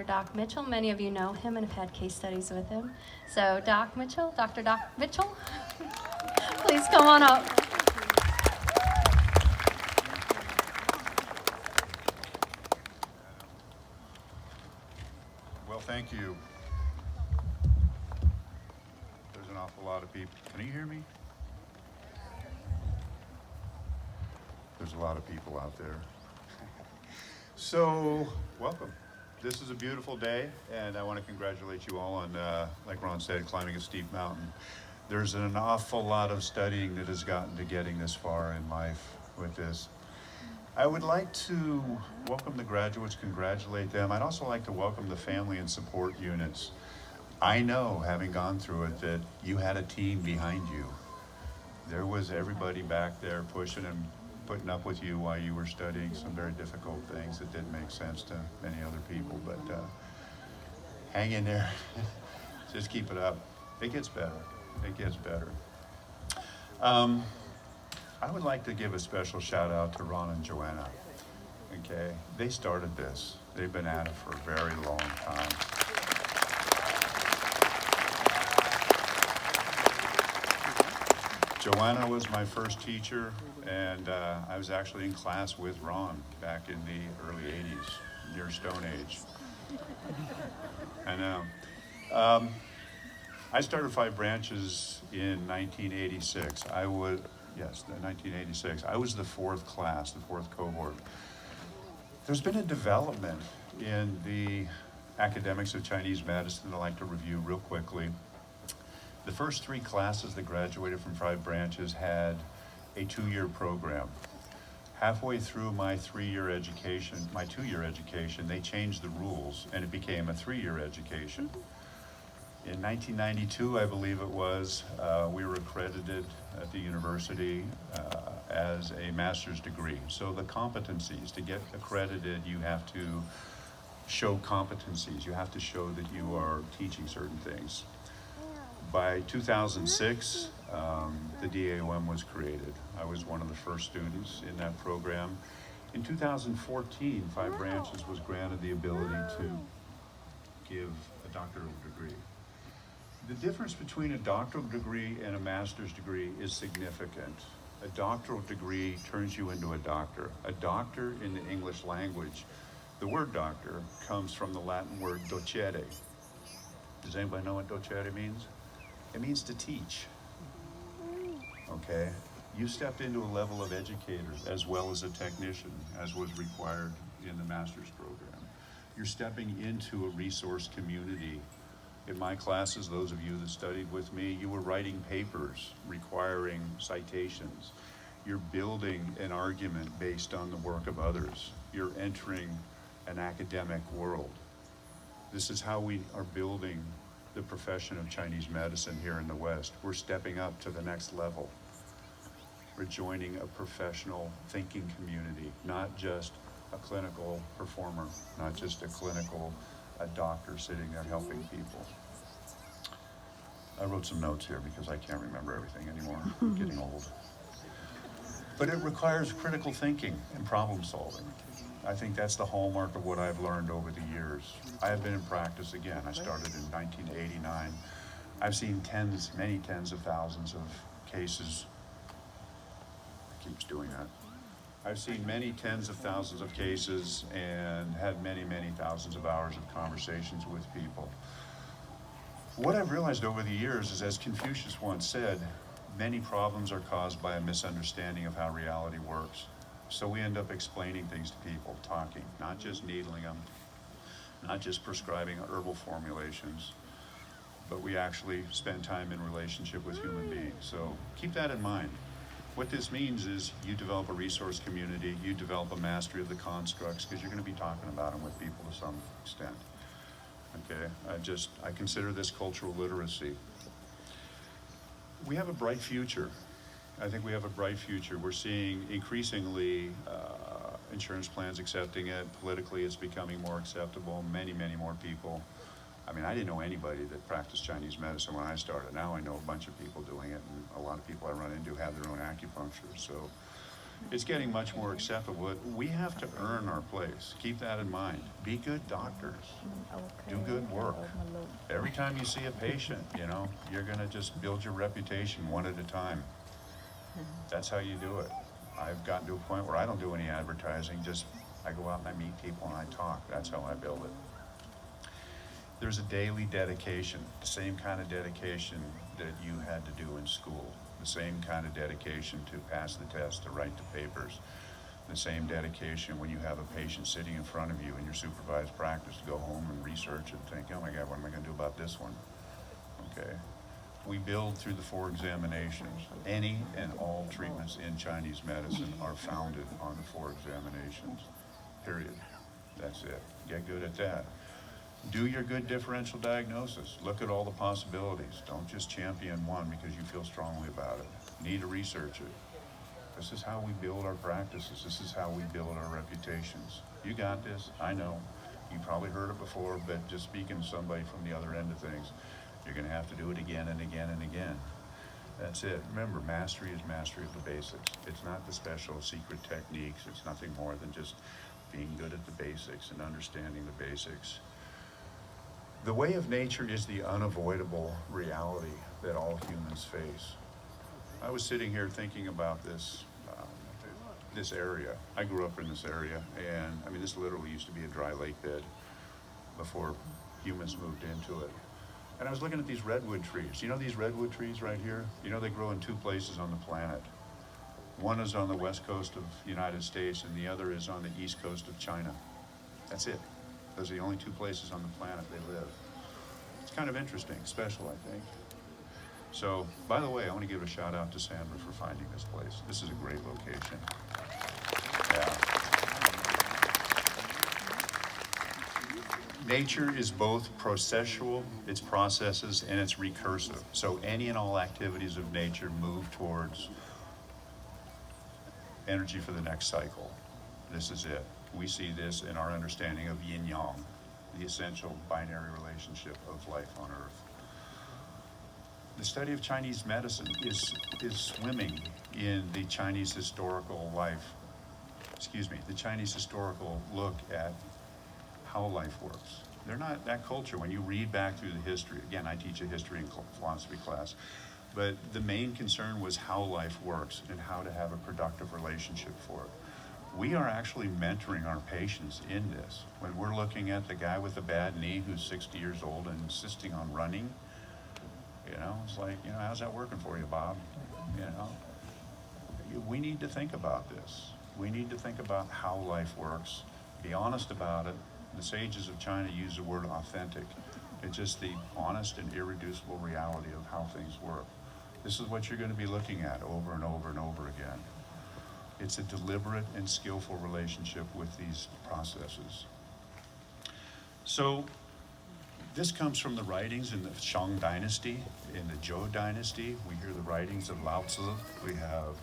Doc Mitchell. Many of you know him and have had case studies with him. So Doc Mitchell, Dr. Doc Mitchell, please come on up. Well, thank you. There's an awful lot of people. Can you hear me? There's a lot of people out there. So, welcome. This is a beautiful day, and I want to congratulate you all on, like Ron said, climbing a steep mountain. There's an awful lot of studying that has gotten to getting this far in life with this. I would like to welcome the graduates, congratulate them. I'd also like to welcome the family and support units. I know, having gone through it, that you had a team behind you. There was everybody back there pushing and putting up with you while you were studying some very difficult things that didn't make sense to many other people, but hang in there. Just keep it up. It gets better. It gets better. I would like to give a special shout out to Ron and Joanna. Okay, they started this. They've been at it for a very long time. Joanna was my first teacher, and I was actually in class with Ron back in the early 80s, near Stone Age. I know. I started Five Branches in 1986. Yes, 1986. I was the fourth class, the fourth cohort. There's been a development in the academics of Chinese medicine I'd like to review real quickly. The first three classes that graduated from Five Branches had a 2-year program. Halfway through my 2-year education, they changed the rules and it became a 3-year education. In 1992, I believe it was, we were accredited at the university as a master's degree. So the competencies, to get accredited, you have to show competencies. You have to show that you are teaching certain things. By 2006, the DAOM was created. I was one of the first students in that program. In 2014, Five Branches was granted the ability to give a doctoral degree. The difference between a doctoral degree and a master's degree is significant. A doctoral degree turns you into a doctor. A doctor in the English language, the word doctor comes from the Latin word docere. Does anybody know what docere means? It means to teach. Okay? You stepped into a level of educator as well as a technician, as was required in the master's program. You're stepping into a resource community. In my classes, those of you that studied with me, you were writing papers requiring citations. You're building an argument based on the work of others. You're entering an academic world. This is how we are building the profession of Chinese medicine here in the West. We're stepping up to the next level. We're joining a professional thinking community, not just a clinical performer, not just a doctor sitting there helping people. I wrote some notes here because I can't remember everything anymore. I'm getting old. But it requires critical thinking and problem solving. I think that's the hallmark of what I've learned over the years. I have been in practice again. I started in 1989. I've seen many tens of thousands of cases. It keeps doing that. I've seen many tens of thousands of cases and had many, many thousands of hours of conversations with people. What I've realized over the years is, as Confucius once said, many problems are caused by a misunderstanding of how reality works. So we end up explaining things to people, talking, not just needling them, not just prescribing herbal formulations, but we actually spend time in relationship with human beings. So keep that in mind. What this means is you develop a resource community, you develop a mastery of the constructs, because you're going to be talking about them with people to some extent. Okay, I consider this cultural literacy. We have a bright future. I think we have a bright future. We're seeing increasingly insurance plans accepting it. Politically, it's becoming more acceptable. Many, many more people. I mean, I didn't know anybody that practiced Chinese medicine when I started. Now I know a bunch of people doing it, and a lot of people I run into have their own acupuncture. So It's getting much more acceptable. We have to earn our place. Keep that in mind. Be good doctors. Do good work. Every time you see a patient, you know, you're going to just build your reputation one at a time. That's how you do it. I've gotten to a point where I don't do any advertising, just I go out and I meet people and I talk. That's how I build it. There's a daily dedication, the same kind of dedication that you had to do in school, the same kind of dedication to pass the test, to write the papers, the same dedication when you have a patient sitting in front of you in your supervised practice to go home and research and think, oh my God, what am I going to do about this one? Okay. We build through the 4 examinations. Any and all treatments in Chinese medicine are founded on the 4 examinations, period. That's it. Get good at that. Do your good differential diagnosis. Look at all the possibilities. Don't just champion one because you feel strongly about it. Need to research it. This is how we build our practices. This is how we build our reputations. You got this. I know. You probably heard it before, but just speaking to somebody from the other end of things, you're going to have to do it again and again and again. That's it. Remember, mastery is mastery of the basics. It's not the special secret techniques. It's nothing more than just being good at the basics and understanding the basics. The way of nature is the unavoidable reality that all humans face. I was sitting here thinking about this area. I grew up in this area, and I mean, this literally used to be a dry lake bed before humans moved into it. And I was looking at these redwood trees. You know these redwood trees right here? You know they grow in 2 places on the planet. One is on the west coast of the United States, and the other is on the east coast of China. That's it. Those are the only 2 places on the planet they live. It's kind of interesting, special, I think. So, by the way, I want to give a shout out to Sandra for finding this place. This is a great location. Yeah. Nature is both processual, its processes, and it's recursive. So any and all activities of nature move towards energy for the next cycle. This is it. We see this in our understanding of yin-yang, the essential binary relationship of life on Earth. The study of Chinese medicine is swimming in the Chinese historical the Chinese historical look at how life works. They're not that culture. When you read back through the history, again, I teach a history and philosophy class, but the main concern was how life works and how to have a productive relationship for it. We are actually mentoring our patients in this. When we're looking at the guy with a bad knee who's 60 years old and insisting on running, you know, it's like, you know, how's that working for you, Bob? You know, we need to think about this. We need to think about how life works, be honest about it. The sages of China use the word authentic. It's just the honest and irreducible reality of how things work. This is what you're going to be looking at over and over and over again. It's a deliberate and skillful relationship with these processes. So this comes from the writings in the Shang Dynasty, in the Zhou Dynasty. We hear the writings of Lao Tzu. We have,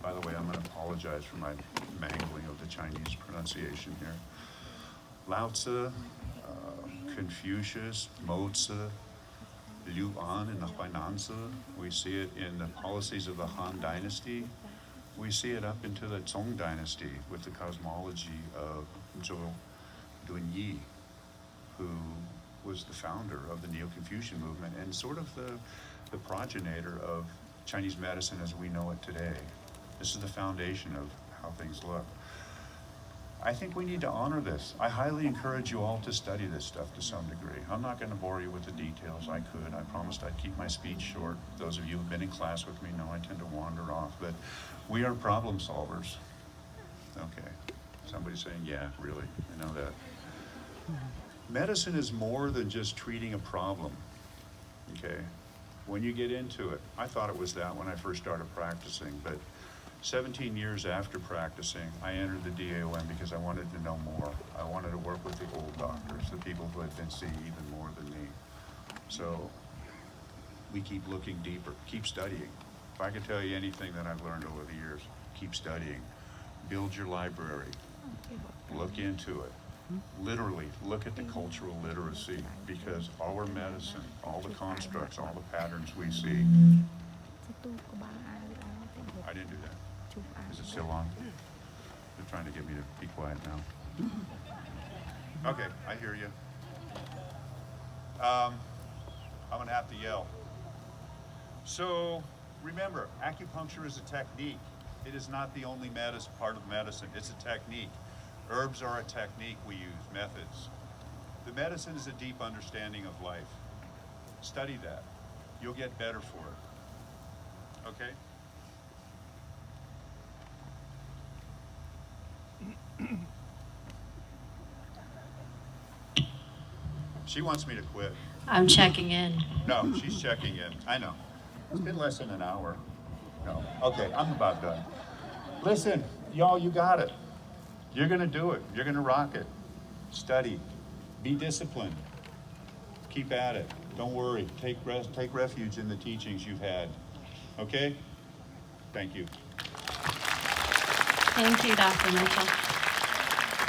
by the way, I'm going to apologize for my mangling of the Chinese pronunciation here. Lao Tzu, Confucius, Mo Tzu, Liu An in the Huainan Tzu. We see it in the policies of the Han Dynasty. We see it up into the Song Dynasty with the cosmology of Zhou Dunyi, who was the founder of the Neo-Confucian movement and sort of the progenitor of Chinese medicine as we know it today. This is the foundation of how things look. I think we need to honor this. I highly encourage you all to study this stuff to some degree. I'm not going to bore you with the details. I could. I promised I'd keep my speech short. Those of you who've been in class with me know I tend to wander off, but we are problem solvers. Okay. Somebody's saying, yeah, really, I know that. Medicine is more than just treating a problem, okay? When you get into it, I thought it was that when I first started practicing, but 17 years after practicing, I entered the DAOM because I wanted to know more. I wanted to work with the old doctors, the people who had been seeing even more than me. So we keep looking deeper, keep studying. If I could tell you anything that I've learned over the years, keep studying. Build your library. Look into it. Literally, look at the cultural literacy, because our medicine, all the constructs, all the patterns we see. I didn't do that. Is it still on? They're trying to get me to be quiet now. Okay, I hear you. I'm gonna have to yell. So remember, acupuncture is a technique. It is not the only part of medicine. It's a technique. Herbs are a technique we use, methods. The medicine is a deep understanding of life. Study that. You'll get better for it. Okay? She wants me to quit. I'm checking in. No, she's checking in. I know. It's been less than an hour. No. Okay, I'm about done. Listen, y'all, you got it. You're gonna do it. You're gonna rock it. Study. Be disciplined. Keep at it. Don't worry. Take refuge in the teachings you've had. Okay? Thank you. Thank you, Dr. Mitchell.